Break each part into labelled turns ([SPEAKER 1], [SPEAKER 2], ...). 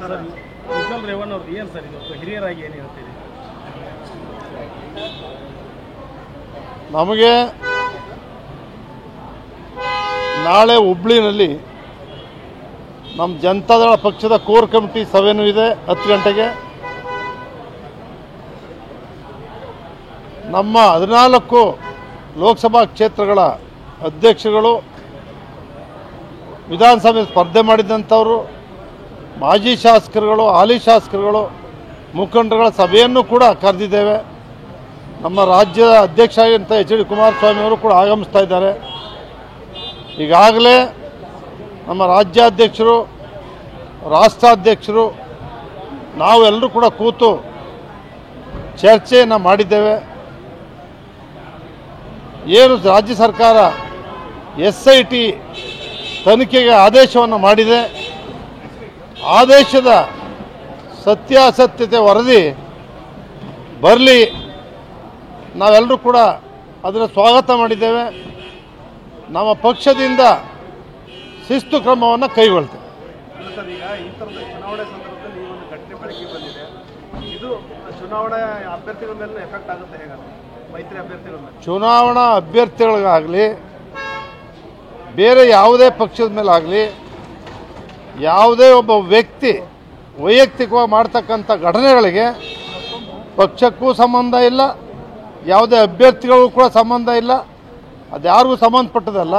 [SPEAKER 1] Sir Ujwal Revanna ಅವ್ರದ್ದು ಏನು sir ಇದು ಹಿರಿಯರಾಗಿ ಏನು ಹೇಳ್ತೀರಿ?
[SPEAKER 2] ನಮಗೆ ನಾಳೆ ಹುಬ್ಳಿನಲ್ಲಿ ನಮ್ಮ ಜನತಾದಳ ಪಕ್ಷದ ಕೋರ್ ಕಮಿಟಿ ಸಭೆನೂ ಇದೆ 10 ಗಂಟೆಗೆ. ನಮ್ಮ 14 ಲೋಕಸಭಾ ಕ್ಷೇತ್ರಗಳ ಅಧ್ಯಕ್ಷರುಗಳು, ವಿಧಾನಸಭೆ ಸ್ಪರ್ಧೆ ಮಾಡಿದಂಥವರು, ಮಾಜಿ ಶಾಸಕರುಗಳು, ಹಾಲಿ ಶಾಸಕರುಗಳು, ಮುಖಂಡರುಗಳ ಸಭೆಯನ್ನು ಕೂಡ ಕರೆದಿದ್ದೇವೆ. ನಮ್ಮ ರಾಜ್ಯದ ಅಧ್ಯಕ್ಷ ಆಗಿರುವಂಥ HD ಕುಮಾರಸ್ವಾಮಿ ಅವರು ಕೂಡ ಆಗಮಿಸ್ತಾ ಇದ್ದಾರೆ. ಈಗಾಗಲೇ ನಮ್ಮ ರಾಜ್ಯಾಧ್ಯಕ್ಷರು, ರಾಷ್ಟ್ರಾಧ್ಯಕ್ಷರು ನಾವೆಲ್ಲರೂ ಕೂಡ ಕೂತು ಚರ್ಚೆಯನ್ನು ಮಾಡಿದ್ದೇವೆ. ಏನು ರಾಜ್ಯ ಸರ್ಕಾರ SIT ತನಿಖೆಗೆ ಆದೇಶವನ್ನು ಮಾಡಿದೆ, ಆದೇಶದ ಸತ್ಯಾಸತ್ಯತೆ ವರದಿ ಬರಲಿ, ನಾವೆಲ್ಲರೂ ಕೂಡ ಅದನ್ನು ಸ್ವಾಗತ ಮಾಡಿದ್ದೇವೆ. ನಮ್ಮ ಪಕ್ಷದಿಂದ ಶಿಸ್ತು ಕ್ರಮವನ್ನು ಕೈಗೊಳ್ತೇವೆ.
[SPEAKER 1] ಸರ್, ಈಗ ಈ ಥರದ ಚುನಾವಣೆ ಸಂದರ್ಭದಲ್ಲಿ ಈ ಒಂದು ಘಟನೆ ಬೆಳಕಿಗೆ ಬಂದಿದೆ. ಇದು ಚುನಾವಣಾ ಅಭ್ಯರ್ಥಿಗಳ ಮೇಲೆ ಎಫೆಕ್ಟ್ ಆಗುತ್ತೆ ಹೇಗೆ? ಮೈತ್ರಿ ಅಭ್ಯರ್ಥಿಗಳ ಮೇಲೆ,
[SPEAKER 2] ಚುನಾವಣಾ ಅಭ್ಯರ್ಥಿಗಳಿಗಾಗಲಿ ಬೇರೆ ಯಾವುದೇ ಪಕ್ಷದ ಮೇಲಾಗಲಿ ಯಾವುದೇ ಒಬ್ಬ ವ್ಯಕ್ತಿ ವೈಯಕ್ತಿಕವಾಗಿ ಮಾಡ್ತಕ್ಕಂಥ ಘಟನೆಗಳಿಗೆ ಪಕ್ಷಕ್ಕೂ ಸಂಬಂಧ ಇಲ್ಲ, ಯಾವುದೇ ಅಭ್ಯರ್ಥಿಗಳಿಗೂ ಕೂಡ ಸಂಬಂಧ ಇಲ್ಲ. ಅದು ಯಾರಿಗೂ ಸಂಬಂಧಪಟ್ಟದಲ್ಲ.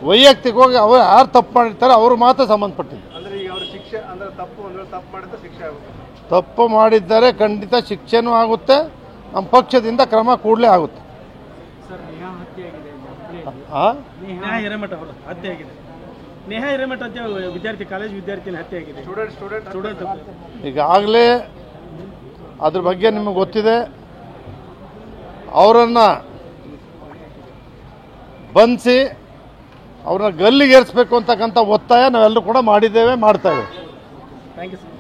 [SPEAKER 2] ವೈಯಕ್ತಿಕವಾಗಿ ಅವರು ಯಾರು ತಪ್ಪು ಮಾಡಿರ್ತಾರೆ ಅವರು ಮಾತ್ರ ಸಂಬಂಧಪಟ್ಟಿದ್ದು.
[SPEAKER 1] ಅಂದರೆ ಈಗ ಅವ್ರ ಶಿಕ್ಷೆ ಅಂದರೆ ತಪ್ಪು ಮಾಡಿದ್ರೆ ಶಿಕ್ಷೆ ಆಗುತ್ತೆ.
[SPEAKER 2] ತಪ್ಪು ಮಾಡಿದ್ದಾರೆ, ಖಂಡಿತ ಶಿಕ್ಷೆನೂ ಆಗುತ್ತೆ. ನಮ್ಮ ಪಕ್ಷದಿಂದ ಕ್ರಮ ಕೂಡಲೇ ಆಗುತ್ತೆ.
[SPEAKER 1] ಸರ್, ನೇಹಾ ಹತ್ಯೆ ಆಗಿದೆ.
[SPEAKER 2] ನೇಹಾ
[SPEAKER 1] ಹಿರೇಮಠ ಅವರ ಹತ್ಯೆ ಆಗಿದೆ. ನೇಹಾ ಹಿರೇಮಠ ಅಂತ ವಿದ್ಯಾರ್ಥಿ, ಕಾಲೇಜ್ ವಿದ್ಯಾರ್ಥಿನಿ ಹತ್ಯೆ ಆಗಿದೆ. ಸ್ಟೂಡೆಂಟ್
[SPEAKER 2] ಈಗಾಗಲೇ ಅದ್ರ ಬಗ್ಗೆ ನಿಮಗೆ ಗೊತ್ತಿದೆ. ಅವರನ್ನು ಬಂಧಿಸಿ ಅವ್ರನ್ನ ಗಲ್ಲಿಗೇರಿಸಬೇಕು ಅಂತಕ್ಕಂಥ ಒತ್ತಾಯ ನಾವೆಲ್ಲರೂ ಕೂಡ ಮಾಡಿದ್ದೇವೆ, ಮಾಡ್ತಾ ಇದ್ದೇವೆ.
[SPEAKER 1] Thank you sir.